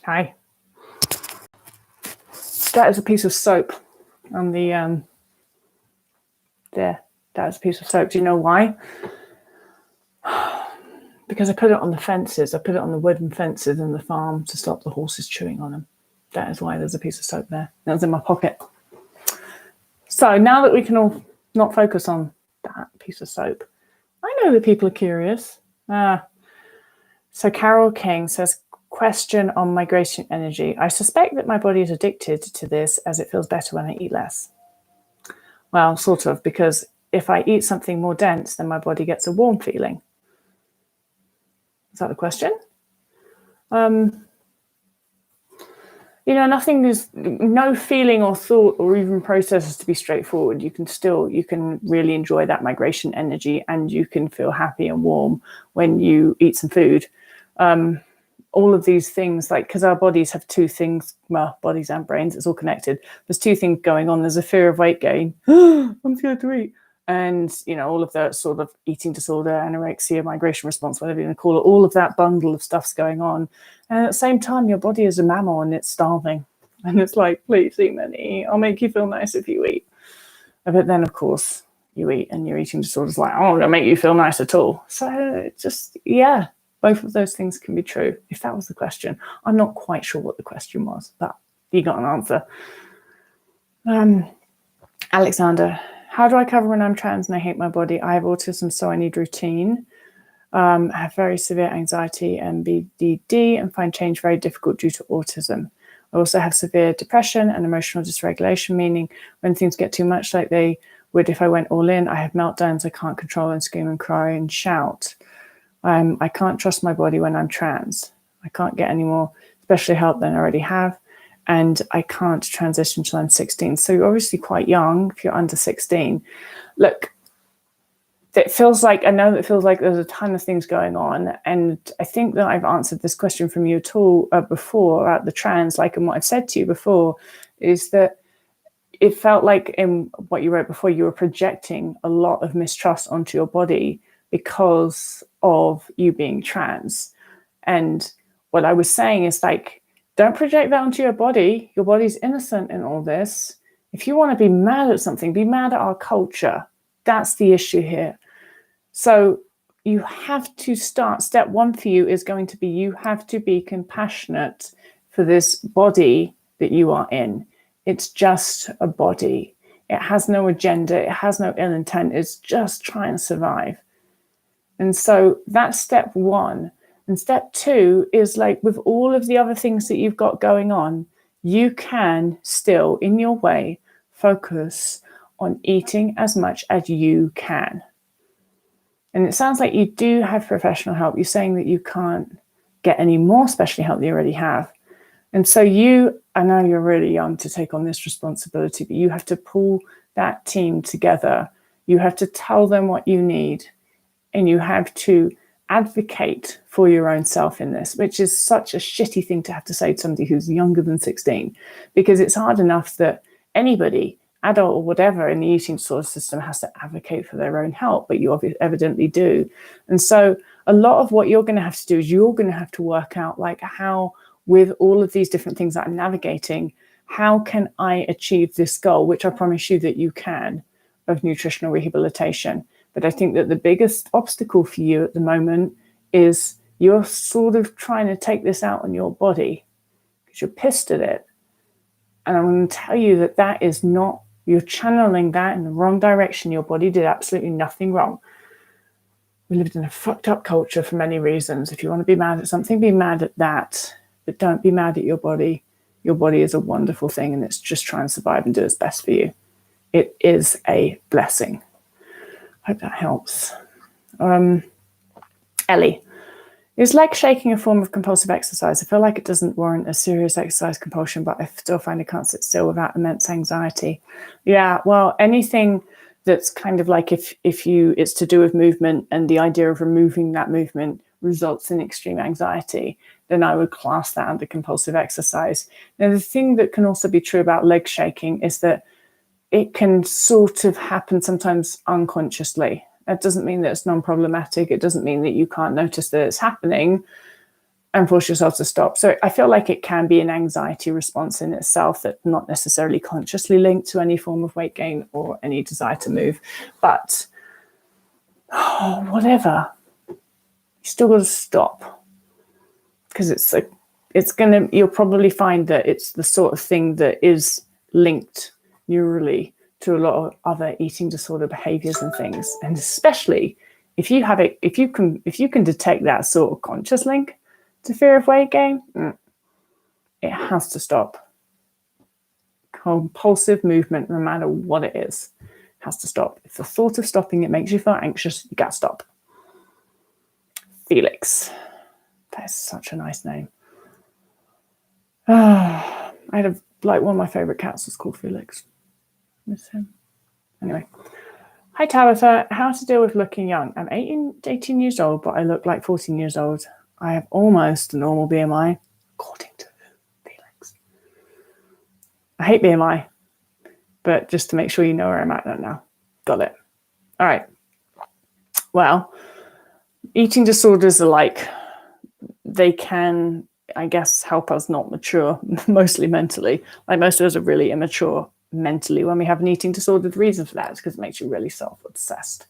Hi. That is a piece of soap on the there. That is a piece of soap. Do you know why? Because I put it on the fences. I put it on the wooden fences in the farm to stop the horses chewing on them. That is why there's a piece of soap there. That was in my pocket. So now that we can all not focus on that piece of soap, I know that people are curious. So Carol King says, question on migration energy. I suspect that my body is addicted to this as it feels better when I eat less. Well, sort of, because if I eat something more dense, then my body gets a warm feeling. Is that the question? Nothing is, no feeling or thought or even process is to be straightforward. You can really enjoy that migration energy, and you can feel happy and warm when you eat some food. All of these things, because our bodies have two things, well, bodies and brains, it's all connected. There's two things going on. There's a fear of weight gain. I'm scared to eat. And, all of that sort of eating disorder, anorexia, migration response, whatever you want to call it, all of that bundle of stuff's going on. And at the same time, your body is a mammal and it's starving. And it's like, please eat many. I'll make you feel nice if you eat. But then, of course, you eat and your eating disorder's like, oh, it'll make you feel nice at all. So both of those things can be true, if that was the question. I'm not quite sure what the question was, but you got an answer. Alexander, how do I cover when I'm trans and I hate my body? I have autism, so I need routine. I have very severe anxiety and BDD and find change very difficult due to autism. I also have severe depression and emotional dysregulation, meaning when things get too much, like they would if I went all in, I have meltdowns I can't control and scream and cry and shout. I can't trust my body when I'm trans. I can't get any more special help than I already have. And I can't transition until I'm 16. So you're obviously quite young if you're under 16. Look, it feels like there's a ton of things going on. And I think that I've answered this question from you at all before about the trans, and what I've said to you before is that it felt like in what you wrote before, you were projecting a lot of mistrust onto your body because of you being trans. And what I was saying is don't project that onto your body. Your body's innocent in all this. If you want to be mad at something, be mad at our culture. That's the issue here. So you have to start. Step one for you is going to be, you have to be compassionate for this body that you are in. It's just a body. It has no agenda. It has no ill intent. It's just trying to survive. And so that's step one. And step two is with all of the other things that you've got going on, you can still, in your way, focus on eating as much as you can. And it sounds like you do have professional help. You're saying that you can't get any more special help than you already have. And so I know you're really young to take on this responsibility, but you have to pull that team together. You have to tell them what you need, and you have to advocate for your own self in this, which is such a shitty thing to have to say to somebody who's younger than 16, because it's hard enough that anybody, adult or whatever, in the eating disorder system has to advocate for their own help, but you evidently do. And so a lot of what you're going to have to do is you're going to have to work out how, with all of these different things that I'm navigating, how can I achieve this goal, which I promise you that you can, of nutritional rehabilitation. But I think that the biggest obstacle for you at the moment is you're sort of trying to take this out on your body because you're pissed at it. And I'm going to tell you that is not, you're channeling that in the wrong direction. Your body did absolutely nothing wrong. We lived in a fucked up culture for many reasons. If you want to be mad at something, be mad at that. But don't be mad at your body. Your body is a wonderful thing, and it's just trying to survive and do its best for you. It is a blessing. Hope that helps. Ellie, is leg shaking a form of compulsive exercise? I feel like it doesn't warrant a serious exercise compulsion, but I still find I can't sit still without immense anxiety. Yeah, well, anything that's kind of if it's to do with movement and the idea of removing that movement results in extreme anxiety, then I would class that under compulsive exercise. Now, the thing that can also be true about leg shaking is that it can sort of happen sometimes unconsciously. That doesn't mean that it's non-problematic. It doesn't mean that you can't notice that it's happening. and force yourself to stop. So I feel like it can be an anxiety response in itself that's not necessarily consciously linked to any form of weight gain or any desire to move. But whatever, you still got to stop, because you'll probably find that it's the sort of thing that is linked neurally to a lot of other eating disorder behaviors and things. And especially if you can detect that sort of conscious link to fear of weight gain, it has to stop. Compulsive movement, no matter what it is, has to stop. If the thought of stopping it makes you feel anxious, you gotta stop. Felix. That is such a nice name. I had one of my favorite cats was called Felix. Miss him. Anyway. Hi, Tabitha. How to deal with looking young? I'm 18 years old, but I look like 14 years old. I have almost a normal BMI, according to Felix. I hate BMI, but just to make sure you know where I'm at now. Got it. All right. Well, eating disorders are they can, I guess, help us not mature, mostly mentally. Like most of us are really immature mentally when we have an eating disorder. The reason for that is because it makes you really self-obsessed.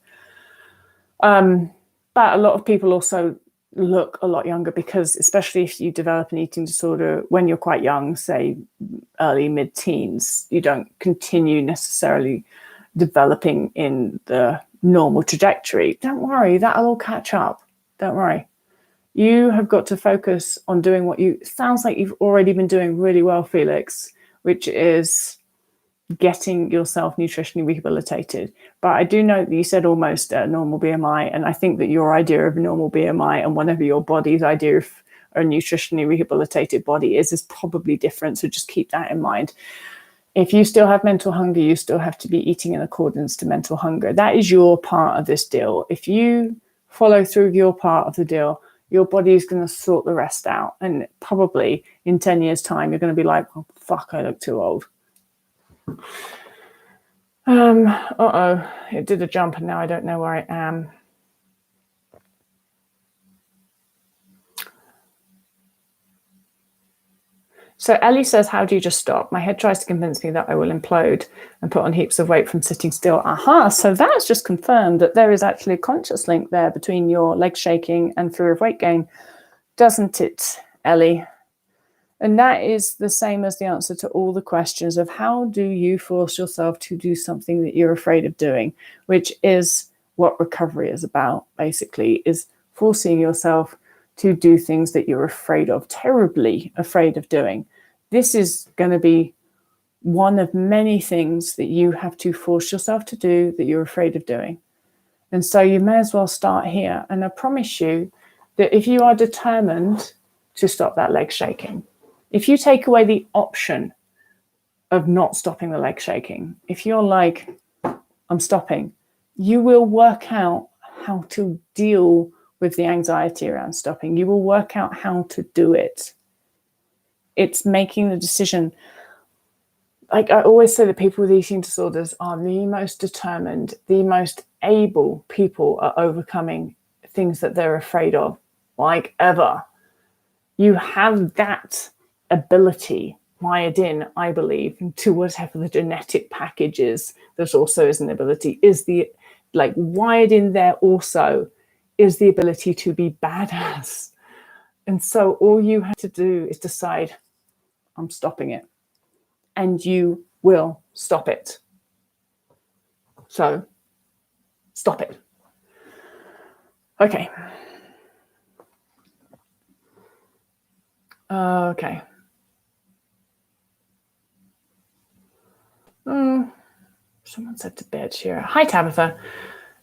But a lot of people also look a lot younger because, especially if you develop an eating disorder when you're quite young, say early mid-teens, you don't continue necessarily developing in the normal trajectory. Don't worry, that'll all catch up. Don't worry. You have got to focus on doing what sounds like you've already been doing really well, Felix, which is getting yourself nutritionally rehabilitated. But I do know that you said almost a normal BMI, and I think that your idea of a normal BMI and whatever your body's idea of a nutritionally rehabilitated body is probably different. So just keep that in mind. If you still have mental hunger, you still have to be eating in accordance to mental hunger. That is your part of this deal. If you follow through your part of the deal, your body is going to sort the rest out. And probably in 10 years' time, you're going to be like, oh, fuck, I look too old. It did a jump and now I don't know where I am. So Ellie says, how do you just stop? My head tries to convince me that I will implode and put on heaps of weight from sitting still. So that's just confirmed that there is actually a conscious link there between your leg shaking and fear of weight gain, doesn't it, Ellie? And that is the same as the answer to all the questions of how do you force yourself to do something that you're afraid of doing, which is what recovery is about, basically, is forcing yourself to do things that you're afraid of, terribly afraid of doing. This is going to be one of many things that you have to force yourself to do that you're afraid of doing. And so you may as well start here. And I promise you that if you are determined to stop that leg shaking, if you take away the option of not stopping the leg shaking, if you're like, I'm stopping, you will work out how to deal with the anxiety around stopping. You will work out how to do it. It's making the decision. Like I always say that people with eating disorders are the most determined, the most able people at overcoming things that they're afraid of, like ever. You have that ability wired in, I believe, to whatever the genetic package is. There's also is an ability, is the wired in there also is the ability to be badass. And so all you have to do is decide, I'm stopping it. And you will stop it. So stop it. Okay. Okay. Someone said to bed here. Hi, Tabitha.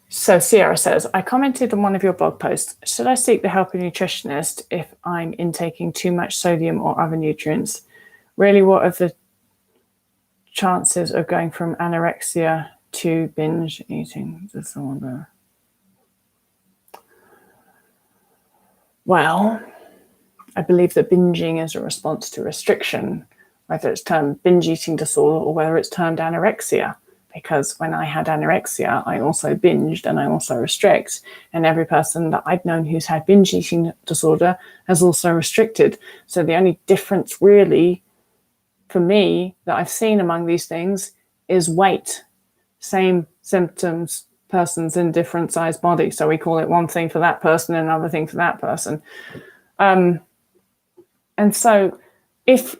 So Sierra says, I commented on one of your blog posts. Should I seek the help of a nutritionist if I'm intaking too much sodium or other nutrients? Really, what are the chances of going from anorexia to binge eating disorder? Well, I believe that binging is a response to restriction, whether it's termed binge eating disorder or whether it's termed anorexia. because when I had anorexia, I also binged and I also restrict. And every person that I've known who's had binge eating disorder has also restricted. So the only difference really for me that I've seen among these things is weight. Same symptoms, persons in different sized bodies. So we call it one thing for that person and another thing for that person. And so if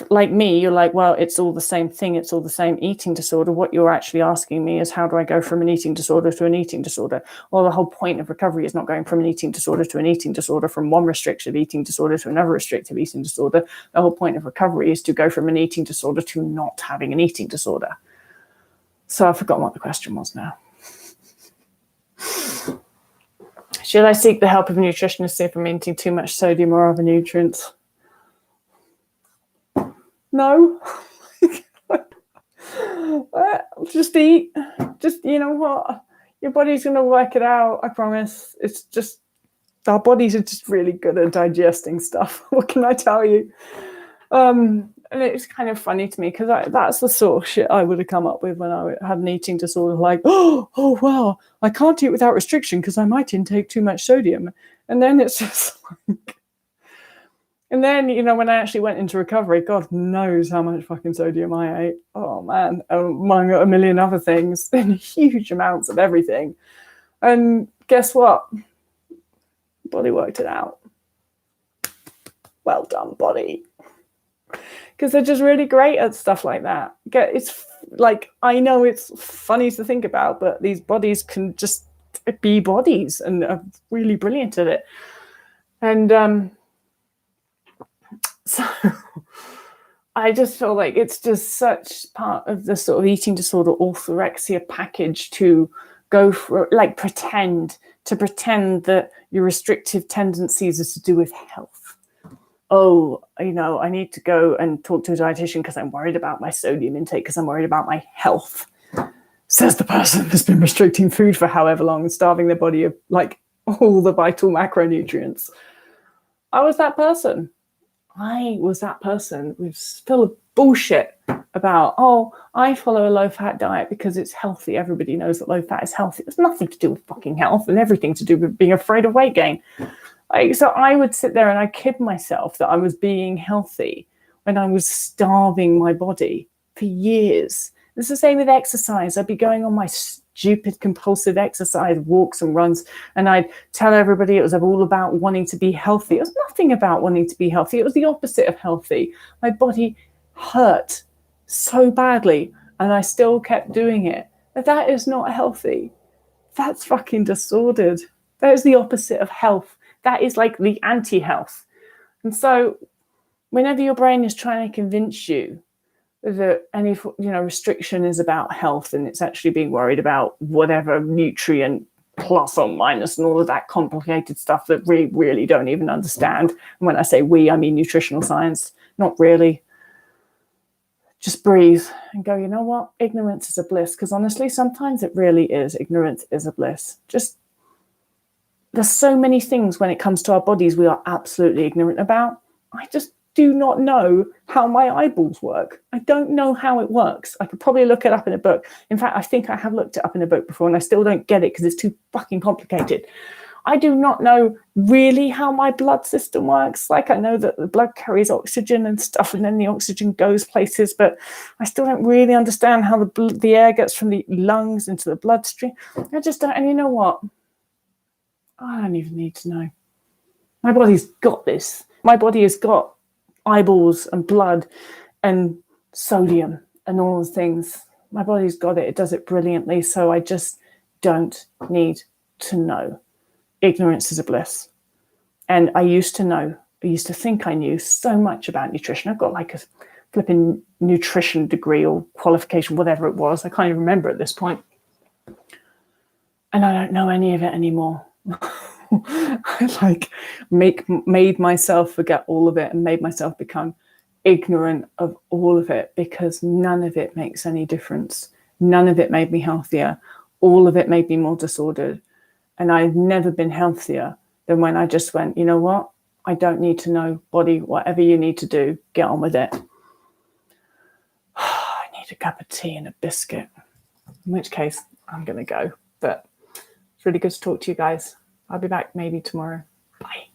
like me, you're like, well, it's all the same thing, it's all the same eating disorder, what you're actually asking me is, how do I go from an eating disorder to an eating disorder? Well, the whole point of recovery is not going from an eating disorder to an eating disorder, from one restrictive eating disorder to another restrictive eating disorder. The whole point of recovery is to go from an eating disorder to not having an eating disorder. So I've forgotten what the question was now. Should I seek the help of a nutritionist if I'm eating too much sodium or other nutrients? No. Just eat. Just, you know what? Your body's going to work it out, I promise. It's just, our bodies are just really good at digesting stuff. What can I tell you? And it's kind of funny to me because that's the sort of shit I would have come up with when I had an eating disorder. Like, oh wow, I can't eat without restriction because I might intake too much sodium. And then it's just like, and then, you know, when I actually went into recovery, God knows how much fucking sodium I ate. Oh man, among a million other things, and huge amounts of everything. And guess what? Body worked it out. Well done, body. Because they're just really great at stuff like that. It's like, I know it's funny to think about, but these bodies can just be bodies and are really brilliant at it. And so I just feel like it's just such part of the sort of eating disorder orthorexia package to go for, like, pretend that your restrictive tendencies is to do with health. Oh, you know, I need to go and talk to a dietitian because I'm worried about my sodium intake, because I'm worried about my health, says the person that's been restricting food for however long and starving their body of, like, all the vital macronutrients. I was that person who's full of bullshit about, oh, I follow a low-fat diet because it's healthy. Everybody knows that low-fat is healthy. It's nothing to do with fucking health and everything to do with being afraid of weight gain. So I would sit there and I kid myself that I was being healthy when I was starving my body for years. It's the same with exercise. I'd be going on my stupid compulsive exercise walks and runs, and I'd tell everybody it was all about wanting to be healthy. It was nothing about wanting to be healthy. It was the opposite of healthy. My body hurt so badly, and I still kept doing it. But that is not healthy. That's fucking disordered. That is the opposite of health. That is like the anti-health. And so whenever your brain is trying to convince you that any, you know, restriction is about health and it's actually being worried about whatever nutrient plus or minus and all of that complicated stuff that we really don't even understand. And when I say we, I mean nutritional science. Not really. Just breathe and go, you know what? Ignorance is a bliss. Because honestly, sometimes it really is. Ignorance is a bliss. Just, there's so many things when it comes to our bodies we are absolutely ignorant about. I just do not know how my eyeballs work. I don't know how it works. I could probably look it up in a book. In fact, I think I have looked it up in a book before and I still don't get it because it's too fucking complicated. I do not know really how my blood system works. Like, I know that the blood carries oxygen and stuff, and then the oxygen goes places, but I still don't really understand how the air gets from the lungs into the bloodstream. I just don't. And you know what? I don't even need to know. My body's got this. My body has got eyeballs and blood and sodium and all the things. My body's got it. It does it brilliantly. So I just don't need to know. Ignorance is a bliss. And I used to know. I used to think I knew so much about nutrition. I've got like a flipping nutrition degree or qualification, whatever it was. I can't even remember at this point. And I don't know any of it anymore. I made myself forget all of it and made myself become ignorant of all of it because none of it makes any difference. None of it made me healthier. All of it made me more disordered. And I've never been healthier than when I just went, you know what? I don't need to know, body, whatever you need to do, get on with it. I need need a cup of tea and a biscuit, in which case I'm going to go. But it's really good to talk to you guys. I'll be back maybe tomorrow. Bye.